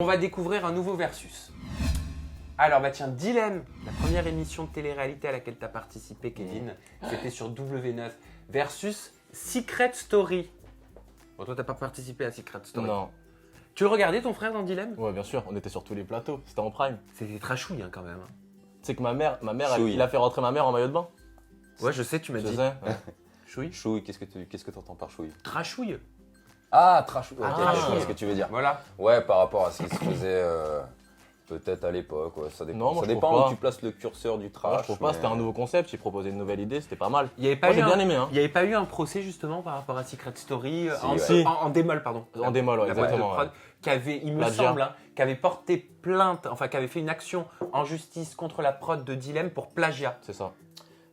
On va découvrir un nouveau versus. Alors bah tiens, Dilemme, la première émission de télé-réalité à laquelle tu as participé, Kevin, c'était sur W9, versus Secret Story. Bon, toi, t'as pas participé à Secret Story. Non. Tu le regardais ton frère dans Dilemme? Ouais, bien sûr, on était sur tous les plateaux, c'était en prime. C'était trashouille hein, quand même. Hein. Tu sais que ma mère Chouille. il a fait rentrer ma mère en maillot de bain. Ouais, je sais, tu m'as Je dit. sais, ouais. Chouille. Chouille, qu'est-ce que t'entends par chouille? Trashouille. Ah, trashouille. Ah, Ok, trashouille. je vois ce que tu veux dire. Voilà. Ouais, par rapport à ce qui se faisait peut-être à l'époque. Ouais, ça dépend, Non, moi, ça je dépend trouve où pas. tu places le curseur du Ouais, trash. je trouve pas, c'était un nouveau concept, il proposait une nouvelle idée, c'était pas mal. Il n'y avait pas Moi eu j'ai bien aimé, hein. Il n'y avait pas eu un procès justement par rapport à Secret Story Si, en, ouais. Si. en démol, pardon. En démol, ouais, La boîte de exactement. prod, Ouais. qui avait, il me Plagiat. semble, hein, qui avait porté plainte, enfin qui avait fait une action en justice contre la prod de Dilemme pour plagiat. C'est ça.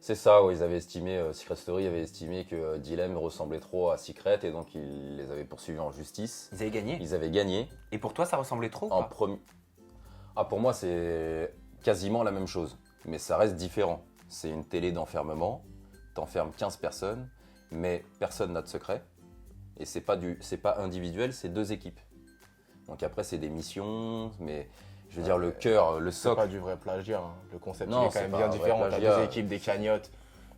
C'est ça, ouais, ils avaient estimé, Secret Story avait estimé que Dilemme ressemblait trop à Secret et donc ils les avaient poursuivis en justice. Ils avaient gagné. Ils avaient gagné. Et pour toi, ça ressemblait trop ou En pas premier. Ah, pour moi, c'est quasiment la même chose, mais ça reste différent. C'est une télé d'enfermement, t'enfermes 15 personnes, mais personne n'a de secret. Et c'est pas individuel, c'est deux équipes. Donc après, c'est des missions, mais je veux dire, le cœur, le C'est socle. pas du vrai plagiat, hein. Le concept Non, il est quand c'est même pas bien un vrai différent. T'as plagiat. deux équipes, des cagnottes.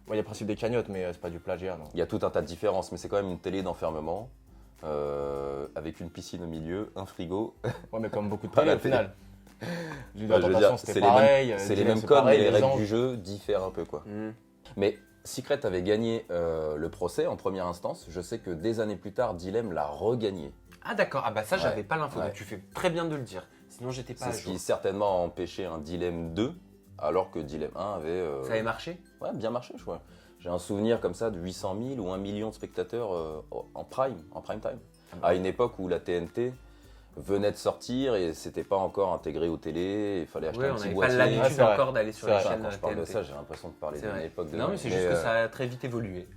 Ouais, il y a le principe des cagnottes, mais c'est pas du plagiat, non. Il y a tout un tas de différences, mais c'est quand même une télé d'enfermement, avec une piscine au milieu, un frigo. Ouais, mais comme beaucoup de Pas télé la au final. L'île Bah, je veux d'Attention, dire, c'était c'est les mêmes- pareil. c'est les Dilemme, mêmes c'est codes, mais pareil, les règles anges. du jeu diffèrent un peu, quoi. Hmm. Mais Secret avait gagné le procès en première instance. Je sais que des années plus tard, Dilemme l'a regagné. Ah d'accord, ah bah ça Ouais. j'avais pas l'info, Ouais. donc tu fais très bien de le dire. Sinon j'étais pas C'est à ce jour. qui certainement a empêché un Dilemme 2, alors que Dilemme 1 avait Ça avait marché? ouais, bien marché, je crois. J'ai un souvenir comme ça de 800 000 ou 1 million de spectateurs en prime time. À une époque où la TNT venait de sortir et c'était pas encore intégré aux télés, il fallait acheter Oui, un on petit n'avait pas boîtier. l'habitude Ah, c'est vrai. encore d'aller sur C'est les vrai. chaînes Quand je parle de TNT. ça, j'ai l'impression de parler C'est d'une vrai. époque de Non mais c'est juste que ça a très vite évolué.